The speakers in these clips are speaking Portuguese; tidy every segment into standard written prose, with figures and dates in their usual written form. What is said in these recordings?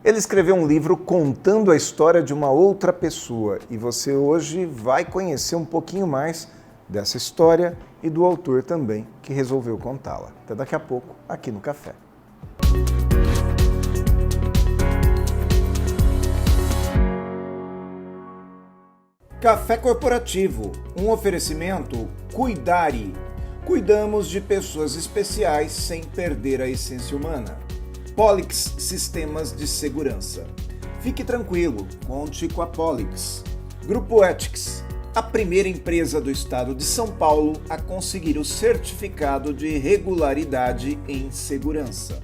Ele escreveu um livro contando a história de uma outra pessoa e você hoje vai conhecer um pouquinho mais dessa história e do autor também, que resolveu contá-la. Até daqui a pouco, aqui no Café. Café Corporativo, um oferecimento Cuidare. Cuidamos de pessoas especiais sem perder a essência humana. Polix Sistemas de Segurança. Fique tranquilo, conte com a Polix. Grupo Ethics, a primeira empresa do estado de São Paulo a conseguir o certificado de regularidade em segurança.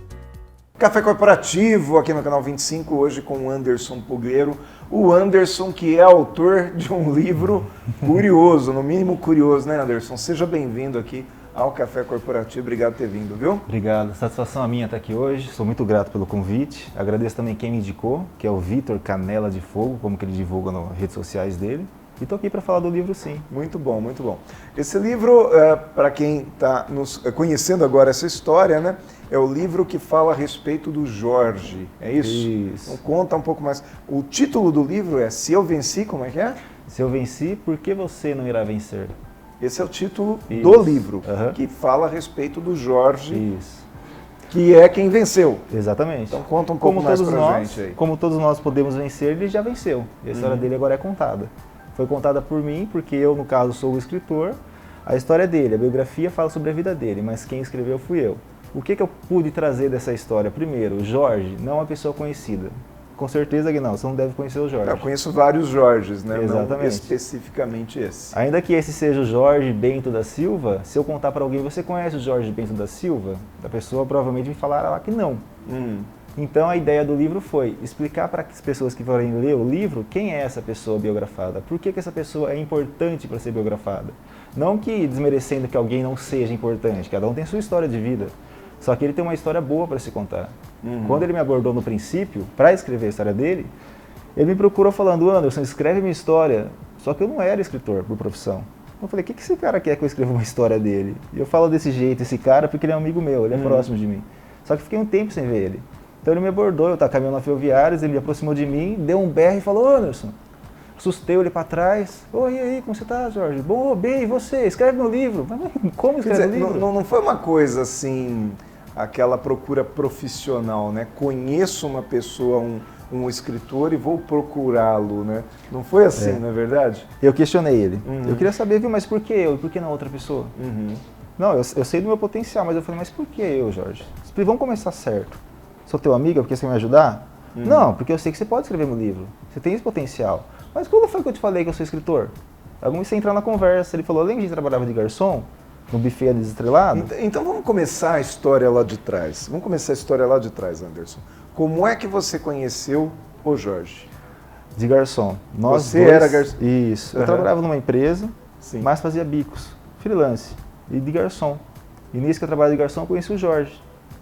Café Corporativo, aqui no Canal 25, hoje com o Anderson Pugleiro. O Anderson, que é autor de um livro curioso, no mínimo curioso, né, Anderson? Seja bem-vindo aqui ao Café Corporativo. Obrigado por ter vindo, viu? Obrigado. Satisfação a minha estar aqui hoje. Sou muito grato pelo convite. Agradeço também quem me indicou, que é o Vitor Canela de Fogo, como que ele divulga nas redes sociais dele. E estou aqui para falar do livro, sim. Muito bom, muito bom. Esse livro, para quem está nos conhecendo agora essa história, né, é o livro que fala a respeito do Jorge, é isso? Isso. Então conta um pouco mais. O título do livro é Se Eu Venci, como é que é? Se eu venci, por que você não irá vencer? Esse é o título Isso. do livro, Uhum. que fala a respeito do Jorge, Isso. que é quem venceu. Exatamente. Então conta um pouco mais pra gente aí. Como todos nós podemos vencer, ele já venceu. E a história dele agora é contada. Foi contada por mim, porque eu, no caso, sou o escritor. A história dele, a biografia fala sobre a vida dele, mas quem escreveu fui eu. O que eu pude trazer dessa história? Primeiro, o Jorge não é uma pessoa conhecida. Com certeza que não, você não deve conhecer o Jorge. Eu conheço vários Jorges, né? Exatamente. Não especificamente esse. Ainda que esse seja o Jorge Bento da Silva, se eu contar para alguém, você conhece o Jorge Bento da Silva? A pessoa provavelmente me falará lá que não. Então a ideia do livro foi explicar para as pessoas que forem ler o livro quem é essa pessoa biografada, por que essa pessoa é importante para ser biografada. Não que desmerecendo que alguém não seja importante, cada um tem sua história de vida, só que ele tem uma história boa para se contar. Quando ele me abordou no princípio, para escrever a história dele, ele me procurou falando: Anderson, escreve minha história, só que eu não era escritor por profissão. Eu falei: o que esse cara quer que eu escreva uma história dele? E eu falo desse jeito, esse cara, porque ele é um amigo meu, ele é próximo de mim. Só que fiquei um tempo sem ver ele. Então ele me abordou, eu estava caminhando na Ferroviárias, ele me aproximou de mim, deu um berro e falou: Anderson. Assustei, olhei para trás. Oi, e aí, como você tá, Jorge? Bom, bem, e você? Escreve meu livro. Mas como escreve o livro? Não foi uma coisa assim, aquela procura profissional, né? Conheço uma pessoa, um escritor e vou procurá-lo, né? Não foi assim, não é verdade? Eu questionei ele. Eu queria saber, viu, mas por que eu? E por que não outra pessoa? Não, eu sei do meu potencial, mas eu falei: mas por que eu, Jorge? Vamos começar certo. Sou teu amigo, porque você quer me ajudar? Não, porque eu sei que você pode escrever meu livro. Você tem esse potencial. Mas quando foi que eu te falei que eu sou escritor? Eu comecei a entrar na conversa. Ele falou: além de trabalhava de garçom, no buffet desestrelado. Então vamos começar a história lá de trás. Vamos começar a história lá de trás, Anderson. Como é que você conheceu o Jorge? De garçom. Você era garçom? Isso. Eu trabalhava numa empresa, Sim. mas fazia bicos, freelance, e de garçom. E nisso que eu trabalhava de garçom, eu conheci o Jorge.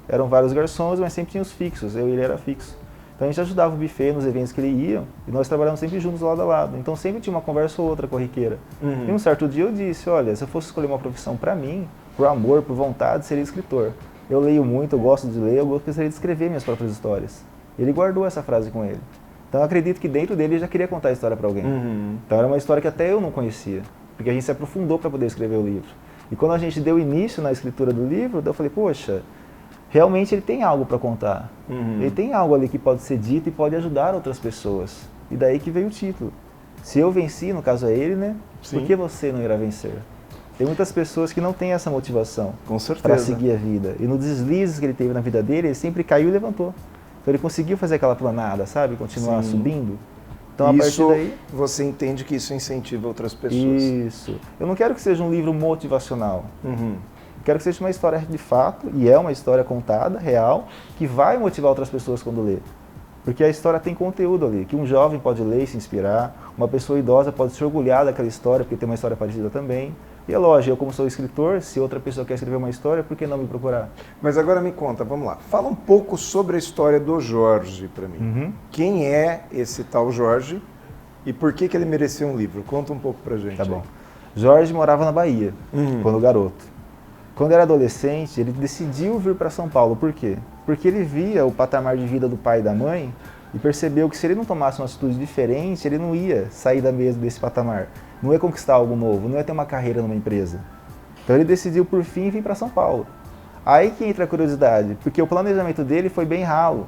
Eram vários garçons, mas sempre tinha os fixos. Eu e ele era fixo. Então a gente ajudava o buffet nos eventos que ele ia, e nós trabalhávamos sempre juntos lado a lado. Então sempre tinha uma conversa ou outra corriqueira. E um certo dia eu disse: olha, se eu fosse escolher uma profissão para mim, por amor, por vontade, seria escritor. Eu leio muito, eu gosto de ler, eu gostaria de escrever minhas próprias histórias. Ele guardou essa frase com ele. Então eu acredito que dentro dele ele já queria contar a história para alguém. Então era uma história que até eu não conhecia, porque a gente se aprofundou para poder escrever o livro. E quando a gente deu início na escritura do livro, eu falei: poxa, realmente ele tem algo para contar. Ele tem algo ali que pode ser dito e pode ajudar outras pessoas. E daí que veio o título. Se eu venci, no caso é ele, né? Sim. Por que você não irá vencer? Tem muitas pessoas que não têm essa motivação certeza. para seguir a vida. E no deslizes que ele teve na vida dele, ele sempre caiu e levantou. Então ele conseguiu fazer aquela planada, sabe? Continuar subindo. Então a partir daí... Você entende que isso incentiva outras pessoas. Isso. Eu não quero que seja um livro motivacional. Quero que seja uma história de fato, e é uma história contada, real, que vai motivar outras pessoas quando lê. Porque a história tem conteúdo ali, que um jovem pode ler e se inspirar, uma pessoa idosa pode se orgulhar daquela história, porque tem uma história parecida também. E é lógico, eu como sou escritor, se outra pessoa quer escrever uma história, por que não me procurar? Mas agora me conta, vamos lá. Fala um pouco sobre a história do Jorge para mim. Quem é esse tal Jorge e por que ele mereceu um livro? Conta um pouco pra gente. Tá bom. Jorge morava na Bahia, quando garoto. Quando era adolescente, ele decidiu vir para São Paulo. Por quê? Porque ele via o patamar de vida do pai e da mãe e percebeu que se ele não tomasse uma atitude diferente, ele não ia sair da mesa desse patamar, não ia conquistar algo novo, não ia ter uma carreira numa empresa. Então ele decidiu por fim vir para São Paulo. Aí que entra a curiosidade, porque o planejamento dele foi bem ralo.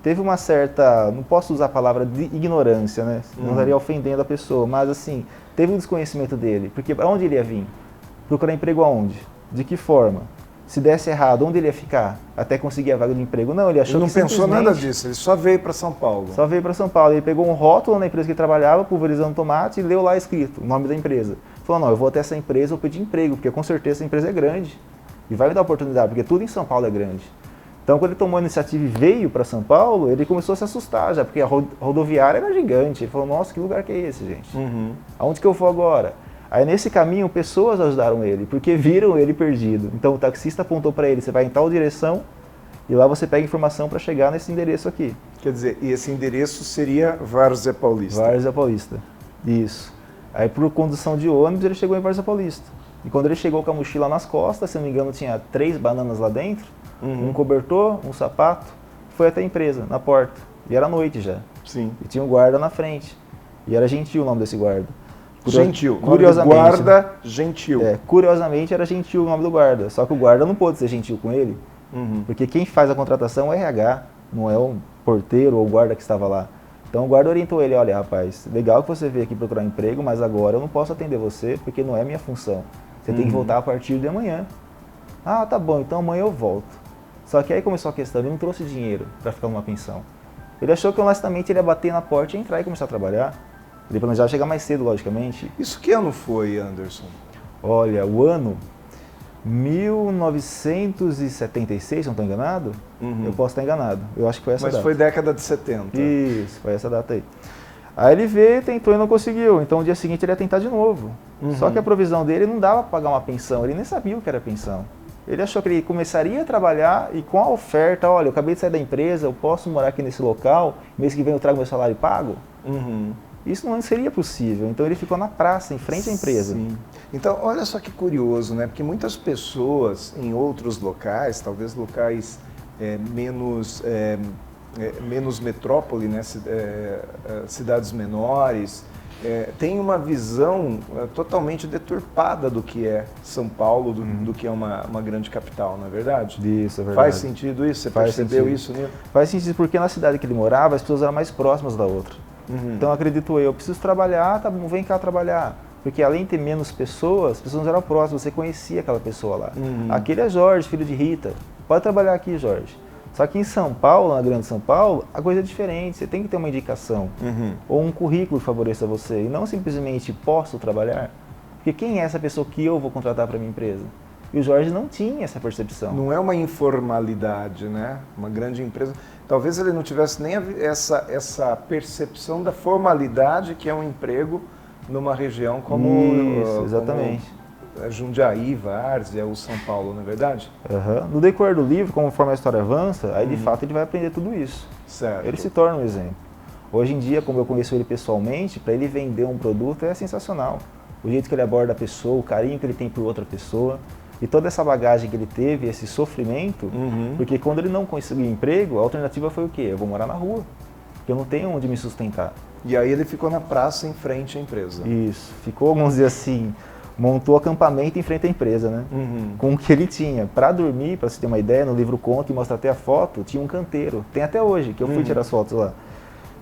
Teve uma certa, não posso usar a palavra de ignorância, né? Não estaria ofendendo a pessoa, mas assim, teve um desconhecimento dele, porque para onde ele ia vir? Procurar emprego aonde? De que forma? Se desse errado, onde ele ia ficar? Até conseguir a vaga de emprego? Não, ele achou ele não que pensou nada disso, ele só veio para São Paulo. Só veio para São Paulo. Ele pegou um rótulo na empresa que ele trabalhava, pulverizando tomate, e leu lá escrito o nome da empresa. Falou, não, eu vou até essa empresa, vou pedir emprego, porque com certeza essa empresa é grande. E vai me dar oportunidade, porque tudo em São Paulo é grande. Então, quando ele tomou a iniciativa e veio para São Paulo, ele começou a se assustar já, porque a rodoviária era gigante. Ele falou, nossa, que lugar que é esse, gente? Aonde que eu vou agora? Aí, nesse caminho, pessoas ajudaram ele, porque viram ele perdido. Então, o taxista apontou para ele, você vai em tal direção, e lá você pega informação para chegar nesse endereço aqui. Quer dizer, e esse endereço seria Várzea Paulista? Várzea Paulista, isso. Aí, por condução de ônibus, ele chegou em Várzea Paulista. E quando ele chegou com a mochila nas costas, se não me engano, tinha 3 bananas lá dentro, um cobertor, um sapato, foi até a empresa, na porta. E era noite já. Sim. E tinha um guarda na frente. E era Gentil o nome desse guarda. Gentil. Curiosamente. Guarda Gentil. Curiosamente era Gentil o nome do guarda. Só que o guarda não pôde ser gentil com ele. Porque quem faz a contratação é o RH, não é o porteiro ou o guarda que estava lá. Então o guarda orientou ele, olha rapaz, legal que você veio aqui procurar emprego, mas agora eu não posso atender você porque não é minha função. Você tem que voltar a partir de amanhã. Ah, tá bom, então amanhã eu volto. Só que aí começou a questão, ele não trouxe dinheiro para ficar numa pensão. Ele achou que honestamente ele ia bater na porta e entrar e começar a trabalhar. Ele planejava chegar mais cedo, logicamente. Isso que ano foi, Anderson? Olha, o ano 1976, se não estou enganado. Eu posso estar enganado. Eu acho que foi essa data. Mas foi década de 70. Isso, foi essa data aí. Aí ele veio, tentou e não conseguiu. Então, no dia seguinte, ele ia tentar de novo. Só que a provisão dele não dava para pagar uma pensão. Ele nem sabia o que era pensão. Ele achou que ele começaria a trabalhar e com a oferta, olha, eu acabei de sair da empresa, eu posso morar aqui nesse local, mês que vem eu trago meu salário pago? Isso não seria possível. Então, ele ficou na praça, em frente à empresa. Sim. Então, olha só que curioso, né? Porque muitas pessoas em outros locais, talvez locais menos metrópole, né? Cidades menores, tem uma visão totalmente deturpada do que é São Paulo, do que é uma grande capital, não é verdade? Isso, é verdade. Faz sentido isso? Você percebeu isso, né? Faz sentido porque na cidade que ele morava, as pessoas eram mais próximas da outra. Então, acredito eu preciso trabalhar, tá bom, vem cá trabalhar. Porque além de ter menos pessoas, as pessoas não eram próximas, você conhecia aquela pessoa lá. Aquele é Jorge, filho de Rita. Pode trabalhar aqui, Jorge. Só que em São Paulo, na Grande São Paulo, a coisa é diferente. Você tem que ter uma indicação ou um currículo que favoreça você e não simplesmente posso trabalhar. Porque quem é essa pessoa que eu vou contratar para minha empresa? E o Jorge não tinha essa percepção. Não é uma informalidade, né? Uma grande empresa. Talvez ele não tivesse nem essa percepção da formalidade que é um emprego numa região como, isso, exatamente. Como Jundiaí, Várzea ou São Paulo, não é verdade? No decorrer do livro, conforme a história avança, aí de fato ele vai aprender tudo isso. Certo. Ele se torna um exemplo. Hoje em dia, como eu conheço ele pessoalmente, para ele vender um produto é sensacional. O jeito que ele aborda a pessoa, o carinho que ele tem por outra pessoa. E toda essa bagagem que ele teve, esse sofrimento, porque quando ele não conseguiu emprego, a alternativa foi o quê? Eu vou morar na rua, porque eu não tenho onde me sustentar. E aí ele ficou na praça em frente à empresa. Isso, ficou, vamos dizer assim, montou acampamento em frente à empresa, né? Com o que ele tinha. Para dormir, para você ter uma ideia, no livro conta e mostra até a foto, tinha um canteiro. Tem até hoje, que eu fui tirar as fotos lá.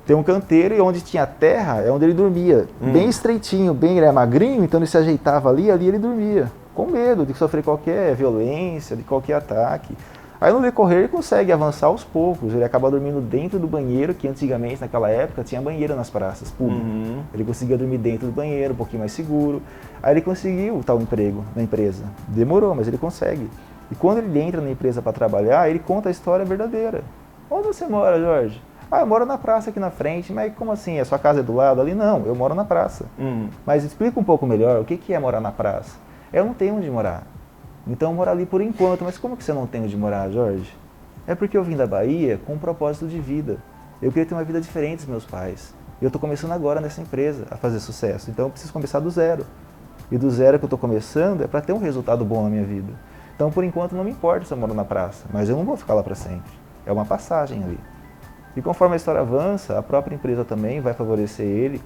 Tem um canteiro e onde tinha terra é onde ele dormia. Bem estreitinho, ele era magrinho, então ele se ajeitava ali ele dormia. Com medo de sofrer qualquer violência, de qualquer ataque. Aí no decorrer ele consegue avançar aos poucos, ele acaba dormindo dentro do banheiro, que antigamente, naquela época, tinha banheiro nas praças públicas. Ele conseguia dormir dentro do banheiro, um pouquinho mais seguro. Aí ele conseguiu tal emprego na empresa. Demorou, mas ele consegue. E quando ele entra na empresa para trabalhar, ele conta a história verdadeira. Onde você mora, Jorge? Ah, eu moro na praça aqui na frente. Mas como assim? A sua casa é do lado ali? Não, eu moro na praça. Mas explica um pouco melhor, o que é morar na praça? Eu não tenho onde morar. Então eu moro ali por enquanto. Mas como que você não tem onde morar, Jorge? É porque eu vim da Bahia com um propósito de vida. Eu queria ter uma vida diferente dos meus pais. E eu estou começando agora nessa empresa a fazer sucesso. Então eu preciso começar do zero. E do zero que eu estou começando é para ter um resultado bom na minha vida. Então por enquanto não me importa se eu moro na praça. Mas eu não vou ficar lá para sempre. É uma passagem ali. E conforme a história avança, a própria empresa também vai favorecer ele.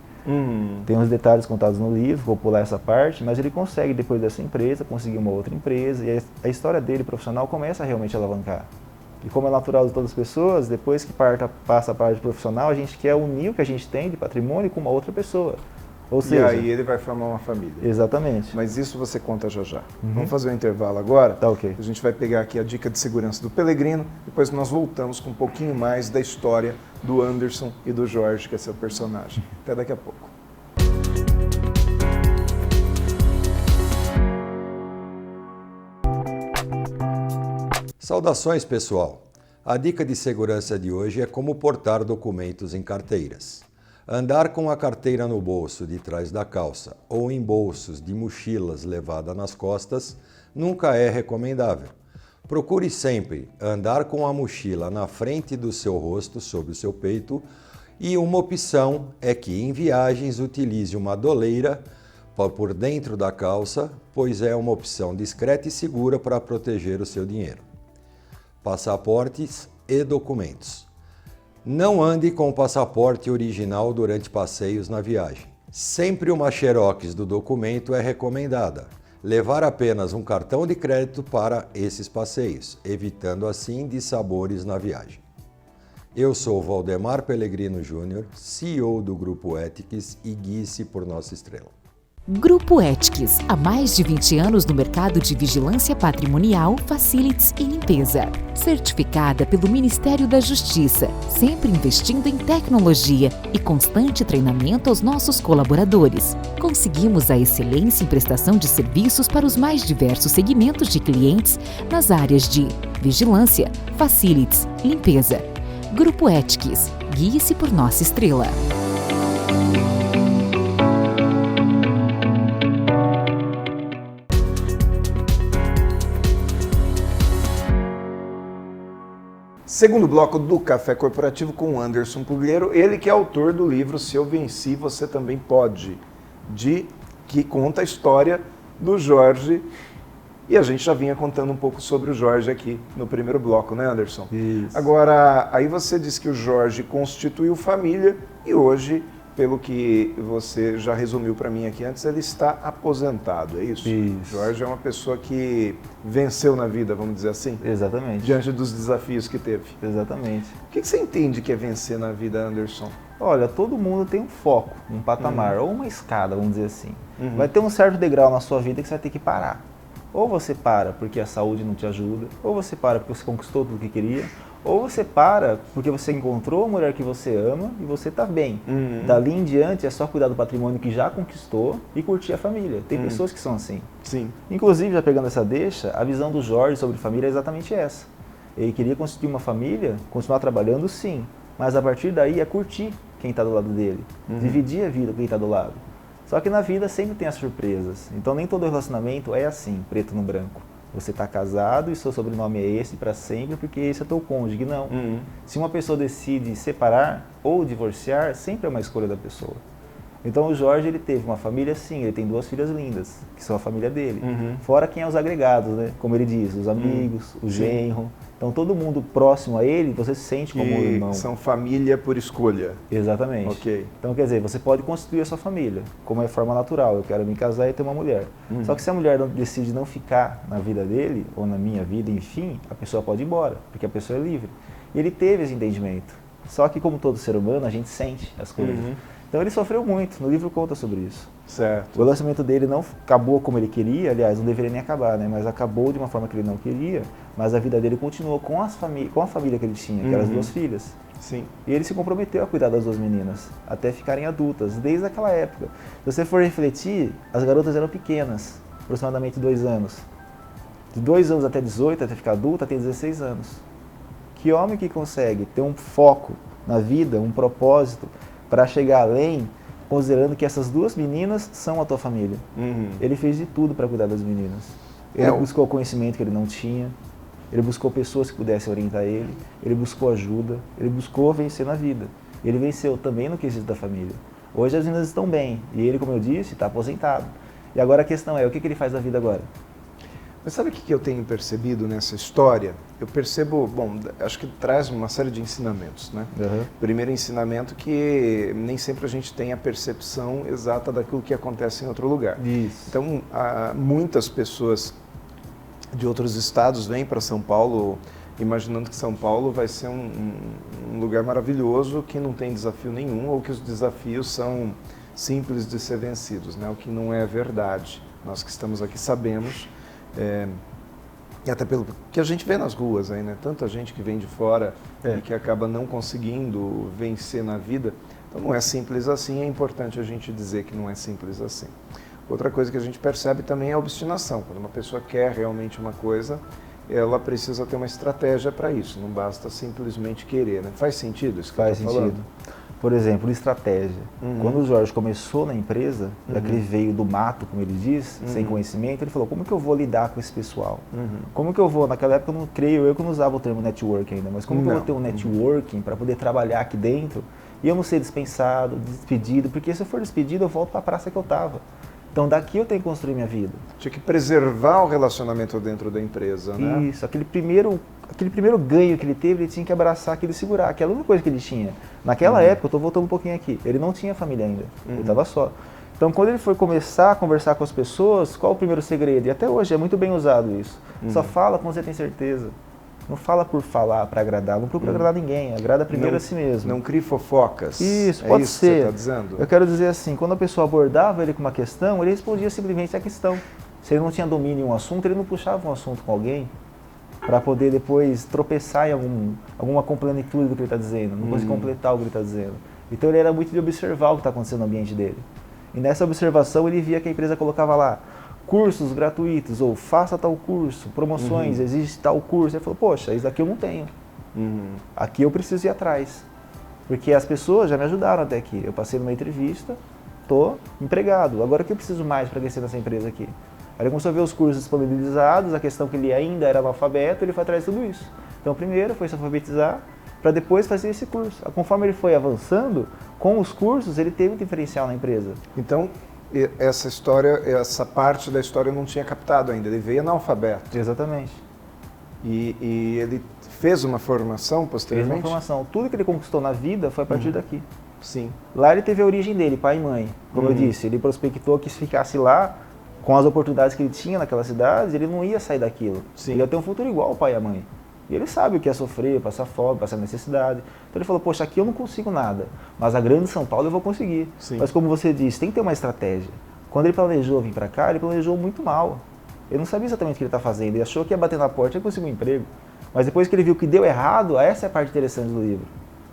Tem uns detalhes contados no livro, vou pular essa parte, mas ele consegue, depois dessa empresa, conseguir uma outra empresa, e a história dele profissional começa a realmente alavancar. E como é natural de todas as pessoas, depois que passa a parte profissional, a gente quer unir o que a gente tem de patrimônio com uma outra pessoa. Ou seja, e aí ele vai formar uma família. Exatamente. Mas isso você conta já já. Vamos fazer um intervalo agora. Tá ok. A gente vai pegar aqui a dica de segurança do Pelegrino, depois nós voltamos com um pouquinho mais da história do Anderson e do Jorge, que é seu personagem. Até daqui a pouco. Saudações, pessoal! A dica de segurança de hoje é como portar documentos em carteiras. Andar com a carteira no bolso de trás da calça ou em bolsos de mochilas levada nas costas nunca é recomendável. Procure sempre andar com a mochila na frente do seu rosto, sobre o seu peito, e uma opção é que em viagens utilize uma doleira por dentro da calça, pois é uma opção discreta e segura para proteger o seu dinheiro. Passaportes e documentos. Não ande com o passaporte original durante passeios na viagem. Sempre uma xerox do documento é recomendada. Levar apenas um cartão de crédito para esses passeios, evitando assim dissabores na viagem. Eu sou Valdemar Pelegrino Júnior, CEO do Grupo Ethics e guie-se por nossa estrela. Grupo Ethics, há mais de 20 anos no mercado de vigilância patrimonial, facilities e limpeza. Certificada pelo Ministério da Justiça, sempre investindo em tecnologia e constante treinamento aos nossos colaboradores. Conseguimos a excelência em prestação de serviços para os mais diversos segmentos de clientes nas áreas de vigilância, facilities, limpeza. Grupo Ethics, guie-se por nossa estrela. Segundo bloco do Café Corporativo com Anderson Pugliero, ele que é autor do livro Se Eu Venci, Você Também Pode, que conta a história do Jorge. E a gente já vinha contando um pouco sobre o Jorge aqui no primeiro bloco, né, Anderson? Isso. Agora, aí você disse que o Jorge constituiu família e hoje, pelo que você já resumiu para mim aqui antes, ele está aposentado, é isso? Isso. Jorge é uma pessoa que venceu na vida, vamos dizer assim? Exatamente. Diante dos desafios que teve. Exatamente. O que você entende que é vencer na vida, Anderson? Olha, todo mundo tem um foco, um patamar, ou uma escada, vamos dizer assim. Vai ter um certo degrau na sua vida que você vai ter que parar. Ou você para porque a saúde não te ajuda, ou você para porque você conquistou tudo o que queria, ou você para porque você encontrou a mulher que você ama e você está bem. Dali em diante é só cuidar do patrimônio que já conquistou e curtir a família. Tem pessoas que são assim. Sim. Inclusive, já pegando essa deixa, a visão do Jorge sobre família é exatamente essa. Ele queria constituir uma família, continuar trabalhando sim, mas a partir daí é curtir quem está do lado dele, dividir a vida com quem está do lado. Só que na vida sempre tem as surpresas, então nem todo relacionamento é assim, preto no branco. Você está casado e seu sobrenome é esse para sempre porque esse é teu cônjuge. Não. Se uma pessoa decide separar ou divorciar, sempre é uma escolha da pessoa. Então o Jorge, ele teve uma família sim, ele tem 2 filhas lindas, que são a família dele. Fora quem é os agregados, né? Como ele diz, os amigos, o genro. Então todo mundo próximo a ele, você se sente como um irmão. São família por escolha. Exatamente. Ok. Então quer dizer, você pode constituir a sua família, como é forma natural, eu quero me casar e ter uma mulher. Só que se a mulher decide não ficar na vida dele, ou na minha vida, enfim, a pessoa pode ir embora, porque a pessoa é livre. E ele teve esse entendimento. Só que como todo ser humano, a gente sente as coisas. Então ele sofreu muito, no livro conta sobre isso. Certo. O lançamento dele não acabou como ele queria, aliás, não deveria nem acabar, né? Mas acabou de uma forma que ele não queria, mas a vida dele continuou com a família que ele tinha, que eram as 2 filhas. Sim. E ele se comprometeu a cuidar das 2 meninas, até ficarem adultas, desde aquela época. Se você for refletir, as garotas eram pequenas, aproximadamente 2 anos. De 2 anos até 18, até ficar adulta, tem 16 anos. Que homem que consegue ter um foco na vida, um propósito, para chegar além, considerando que essas 2 meninas são a tua família. Ele fez de tudo para cuidar das meninas. Ele buscou conhecimento que ele não tinha, ele buscou pessoas que pudessem orientar ele buscou ajuda, ele buscou vencer na vida. Ele venceu também no quesito da família. Hoje as meninas estão bem, e ele, como eu disse, está aposentado. E agora a questão é, o que ele faz da vida agora? Mas sabe o que eu tenho percebido nessa história? Eu percebo, bom, acho que traz uma série de ensinamentos, né? Uhum. Primeiro ensinamento que nem sempre a gente tem a percepção exata daquilo que acontece em outro lugar. Isso. Então, muitas pessoas de outros estados vêm para São Paulo imaginando que São Paulo vai ser um lugar maravilhoso que não tem desafio nenhum ou que os desafios são simples de ser vencidos, né? O que não é verdade. Nós que estamos aqui sabemos, e até pelo que a gente vê nas ruas aí, né? Tanta gente que vem de fora e que acaba não conseguindo vencer na vida. Então não é simples assim, é importante a gente dizer que não é simples assim. Outra coisa que a gente percebe também é a obstinação. Quando uma pessoa quer realmente uma coisa, ela precisa ter uma estratégia para isso, não basta simplesmente querer, né? Faz sentido isso que Faz eu tô sentido. falando? Por exemplo, estratégia. Quando o Jorge começou na empresa, já que ele veio do mato, como ele diz, sem conhecimento, ele falou, como que eu vou lidar com esse pessoal? Como que eu vou, naquela época eu não creio, eu que não usava o termo network ainda, mas como que eu vou ter um networking para poder trabalhar aqui dentro e eu não ser dispensado, despedido, porque se eu for despedido eu volto para a praça que eu estava. Então daqui eu tenho que construir minha vida. Tinha que preservar o relacionamento dentro da empresa, né? Isso, aquele primeiro ganho que ele teve, ele tinha que abraçar aquilo e segurar, aquela única coisa que ele tinha. Naquela época, eu estou voltando um pouquinho aqui, ele não tinha família ainda, ele estava só. Então quando ele foi começar a conversar com as pessoas, qual o primeiro segredo? E até hoje é muito bem usado isso. Só fala quando você tem certeza. Não fala por falar, para agradar, não procura agradar ninguém, agrada primeiro a si mesmo. Não crie fofocas. Isso, pode isso ser. Que você está dizendo? Eu quero dizer assim, quando a pessoa abordava ele com uma questão, ele respondia simplesmente a questão. Se ele não tinha domínio em um assunto, ele não puxava um assunto com alguém para poder depois tropeçar em alguma completude do que ele está dizendo, não conseguir completar o que ele está dizendo. Então ele era muito de observar o que está acontecendo no ambiente dele. E nessa observação ele via que a empresa colocava lá cursos gratuitos, ou faça tal curso, promoções, existe tal curso. Ele falou, poxa, isso daqui eu não tenho. Aqui eu preciso ir atrás. Porque as pessoas já me ajudaram até aqui. Eu passei numa entrevista, estou empregado. Agora o que eu preciso mais para crescer nessa empresa aqui? Aí ele começou a ver os cursos disponibilizados, a questão que ele ainda era analfabeto, ele foi atrás de tudo isso. Então primeiro foi se alfabetizar, para depois fazer esse curso. Conforme ele foi avançando, com os cursos ele teve um diferencial na empresa. Então, essa história, essa parte da história eu não tinha captado ainda, ele veio analfabeto. Exatamente. E ele fez uma formação posteriormente? Fez uma formação. Tudo que ele conquistou na vida foi a partir daqui. Sim. Lá ele teve a origem dele, pai e mãe. Como eu disse, ele prospectou que se ficasse lá, com as oportunidades que ele tinha naquela cidade, ele não ia sair daquilo. Sim. Ele ia ter um futuro igual ao pai e a mãe. E ele sabe o que é sofrer, passar fome, passar necessidade. Então ele falou, poxa, aqui eu não consigo nada, mas a grande São Paulo eu vou conseguir. Sim. Mas como você disse, tem que ter uma estratégia. Quando ele planejou vir para cá, ele planejou muito mal. Ele não sabia exatamente o que ele está fazendo, ele achou que ia bater na porta e conseguir um emprego. Mas depois que ele viu que deu errado, essa é a parte interessante do livro.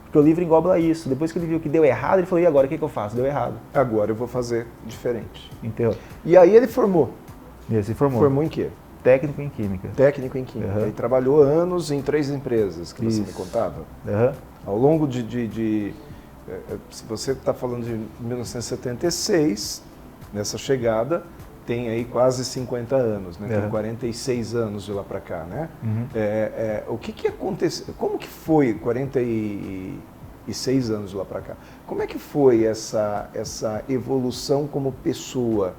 Porque o livro engloba isso. Depois que ele viu que deu errado, ele falou, e agora o que eu faço? Deu errado. Agora eu vou fazer diferente. Entendeu? E aí ele formou. Ele se formou. Formou em quê? Técnico em Química. Técnico em Química. E trabalhou anos em 3 empresas que você me contava. Ao longo se você está falando de 1976, nessa chegada, tem aí quase 50 anos, né? Tem 46 anos de lá para cá, né? O que aconteceu? Como que foi 46 anos de lá para cá? Como é que foi essa evolução como pessoa?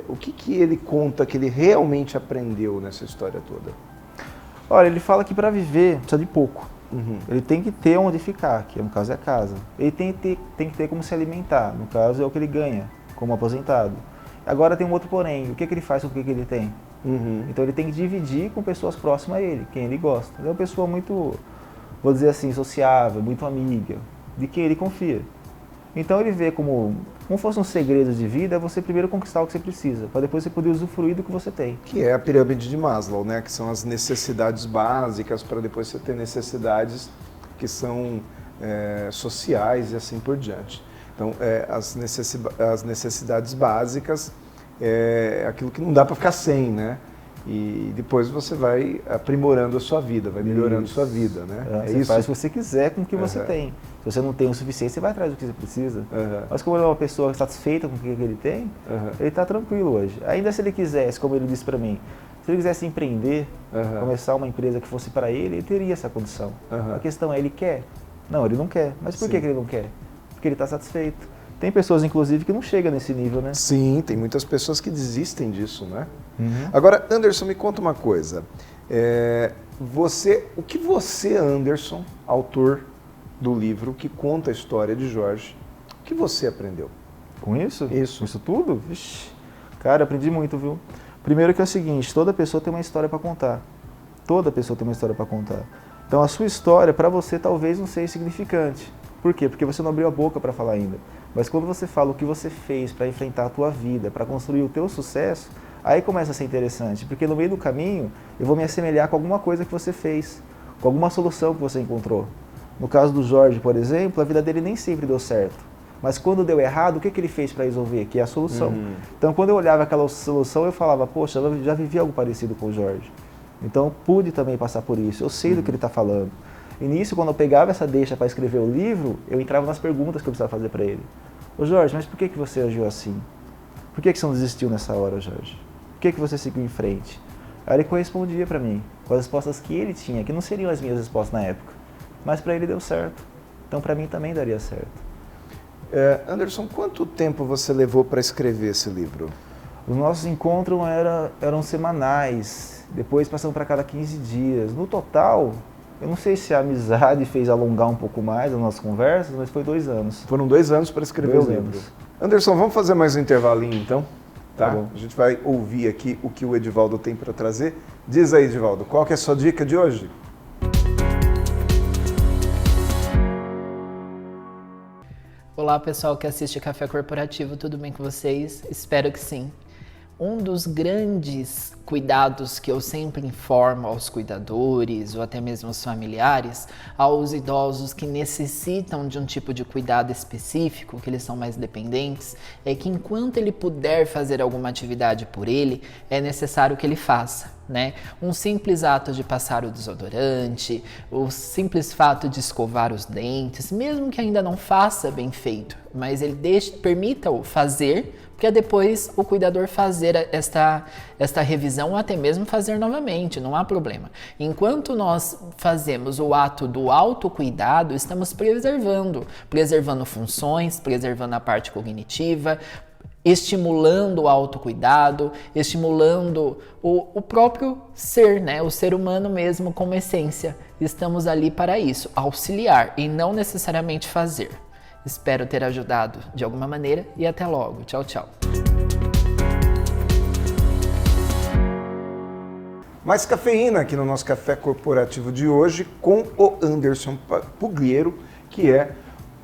O que ele conta que ele realmente aprendeu nessa história toda? Olha, ele fala que para viver precisa de pouco. Ele tem que ter onde ficar, que no caso é a casa. Ele tem que ter como se alimentar, no caso é o que ele ganha como aposentado. Agora tem um outro porém, o que ele faz com o que ele tem? Então ele tem que dividir com pessoas próximas a ele, quem ele gosta. Ele é uma pessoa muito, vou dizer assim, sociável, muito amiga, de quem ele confia. Então ele vê como fosse um segredo de vida, é você primeiro conquistar o que você precisa, para depois você poder usufruir do que você tem. Que é a pirâmide de Maslow, né? Que são as necessidades básicas, para depois você ter necessidades que são sociais e assim por diante. Então, as necessidades básicas é aquilo que não dá para ficar sem, né? E depois você vai aprimorando a sua vida, vai melhorando a sua vida, né? Você faz o que você quiser com o que você tem. Se você não tem o suficiente, você vai atrás do que você precisa. Mas como ele é uma pessoa satisfeita com o que ele tem, ele está tranquilo hoje. Ainda se ele quisesse, como ele disse para mim, se ele quisesse empreender, começar uma empresa que fosse para ele teria essa condição. A questão é, ele quer? Não, ele não quer. Mas por que ele não quer? Porque ele está satisfeito. Tem pessoas, inclusive, que não chegam nesse nível, né? Sim, tem muitas pessoas que desistem disso, né? Agora, Anderson, me conta uma coisa. O que você, Anderson, autor do livro que conta a história de Jorge, o que você aprendeu? Com isso? Isso. Isso tudo? Vixe. Cara, aprendi muito, viu? Primeiro que é o seguinte, toda pessoa tem uma história para contar. Toda pessoa tem uma história para contar. Então a sua história, para você, talvez não seja significante. Por quê? Porque você não abriu a boca para falar ainda. Mas quando você fala o que você fez para enfrentar a tua vida, para construir o teu sucesso, aí começa a ser interessante. Porque no meio do caminho, eu vou me assemelhar com alguma coisa que você fez, com alguma solução que você encontrou. No caso do Jorge, por exemplo, a vida dele nem sempre deu certo. Mas quando deu errado, o que ele fez para resolver? Que é a solução. Então, quando eu olhava aquela solução, eu falava, poxa, eu já vivi algo parecido com o Jorge. Então, pude também passar por isso. Eu sei do que ele está falando. E nisso, quando eu pegava essa deixa para escrever o livro, eu entrava nas perguntas que eu precisava fazer para ele. Ô Jorge, mas por que você agiu assim? Por que você não desistiu nessa hora, Jorge? Por que você seguiu em frente? Aí ele correspondia para mim, com as respostas que ele tinha, que não seriam as minhas respostas na época. Mas para ele deu certo. Então, para mim também daria certo. Anderson, quanto tempo você levou para escrever esse livro? Os nossos encontros eram semanais, depois passando para cada 15 dias. No total, eu não sei se a amizade fez alongar um pouco mais as nossas conversas, mas foi 2 anos. Foram 2 anos para escrever o livro. Anderson, vamos fazer mais um intervalinho então? Tá bom. A gente vai ouvir aqui o que o Edivaldo tem para trazer. Diz aí, Edivaldo, qual que é a sua dica de hoje? Olá pessoal que assiste Café Corporativo, tudo bem com vocês? Espero que sim. Um dos grandes cuidados que eu sempre informo aos cuidadores ou até mesmo aos familiares, aos idosos que necessitam de um tipo de cuidado específico, que eles são mais dependentes, é que enquanto ele puder fazer alguma atividade por ele, é necessário que ele faça, né? Um simples ato de passar o desodorante, o simples fato de escovar os dentes, mesmo que ainda não faça bem feito, mas ele permita-o fazer, porque depois o cuidador fazer esta revisão ou até mesmo fazer novamente, não há problema. Enquanto nós fazemos o ato do autocuidado, estamos preservando funções, preservando a parte cognitiva, estimulando o autocuidado, estimulando o próprio ser, né? O ser humano mesmo como essência. Estamos ali para isso, auxiliar e não necessariamente fazer. Espero ter ajudado de alguma maneira e até logo. Tchau, tchau. Mais cafeína aqui no nosso Café Corporativo de hoje com o Anderson Pugliero, que é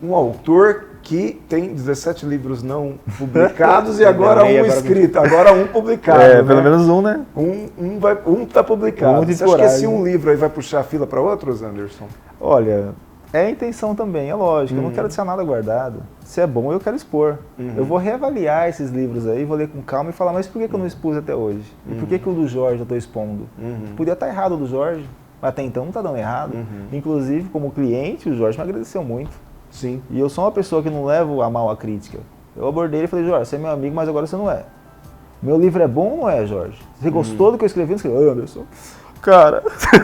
um autor que tem 17 livros não publicados e agora um escrito, agora um publicado. Né? Pelo menos um, né? Um tá publicado. Você acha que esse um livro aí vai puxar a fila para outros, Anderson? Olha, é a intenção também, é lógico. Eu não quero deixar nada guardado. Se é bom, eu quero expor. Eu vou reavaliar esses livros aí, vou ler com calma e falar, mas por que eu não expus até hoje? E por que o do Jorge eu estou expondo? Podia estar errado o do Jorge, mas até então não está dando errado. Inclusive, como cliente, o Jorge me agradeceu muito. Sim. E eu sou uma pessoa que não levo a mal a crítica. Eu abordei ele e falei, Jorge, você é meu amigo, mas agora você não é. Meu livro é bom ou não é, Jorge? Você gostou do que eu escrevi? Não escrevi, Anderson. Cara,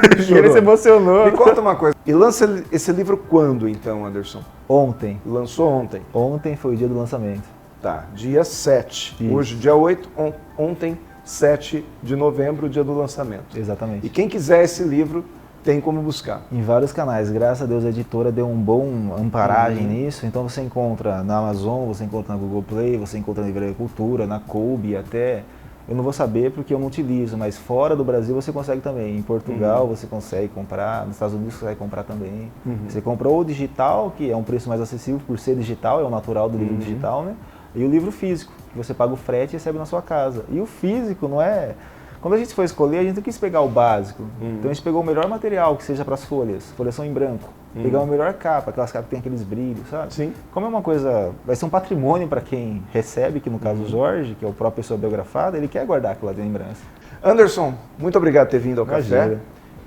ele se emocionou. Me conta uma coisa. E lança esse livro quando, então, Anderson? Ontem. Lançou ontem? Ontem foi o dia do lançamento. Tá, dia 7. Isso. Hoje, dia 8, ontem, 7 de novembro, dia do lançamento. Exatamente. E quem quiser esse livro, tem como buscar. Em vários canais. Graças a Deus a editora deu um bom amparagem nisso. Então você encontra na Amazon, você encontra na Google Play, você encontra na Livraria Cultura, na Kobe até... Eu não vou saber porque eu não utilizo, mas fora do Brasil você consegue também. Em Portugal você consegue comprar, nos Estados Unidos você consegue comprar também. Você compra o digital, que é um preço mais acessível por ser digital, é o natural do livro digital, né? E o livro físico, que você paga o frete e recebe na sua casa. E o físico não é... Quando a gente foi escolher, a gente não quis pegar o básico. Então a gente pegou o melhor material que seja para as folhas. Folhas são em branco. Pegar a melhor capa, aquelas capas que tem aqueles brilhos, sabe? Sim. Como é uma coisa, vai ser um patrimônio para quem recebe, que no caso o Jorge, que é o próprio pessoa biografada, ele quer guardar aquela lembrança. Anderson, muito obrigado por ter vindo ao Imagina. Café.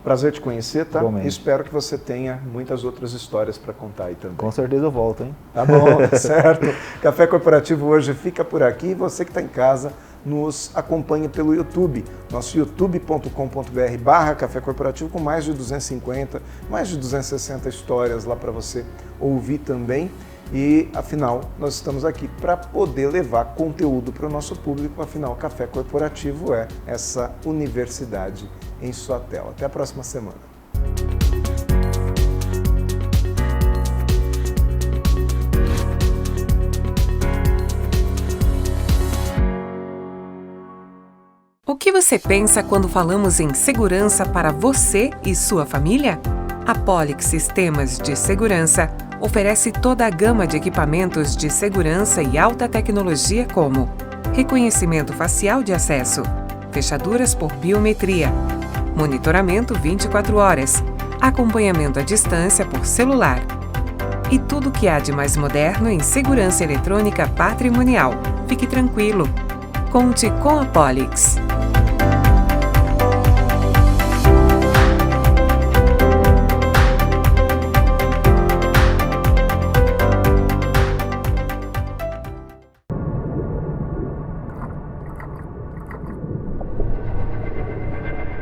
Prazer te conhecer, tá? Igualmente. Espero que você tenha muitas outras histórias para contar aí também. Com certeza eu volto, hein? Tá bom, tá certo. Café Corporativo hoje fica por aqui. Você que está em casa, nos acompanhe pelo YouTube, nosso youtube.com.br/Café Corporativo, com mais de 250, mais de 260 histórias lá para você ouvir também. E, afinal, nós estamos aqui para poder levar conteúdo para o nosso público. Afinal, Café Corporativo é essa universidade em sua tela. Até a próxima semana. O que você pensa quando falamos em segurança para você e sua família? A Polix Sistemas de Segurança oferece toda a gama de equipamentos de segurança e alta tecnologia como reconhecimento facial de acesso, fechaduras por biometria, monitoramento 24 horas, acompanhamento à distância por celular e tudo o que há de mais moderno em segurança eletrônica patrimonial. Fique tranquilo. Conte com a Polix.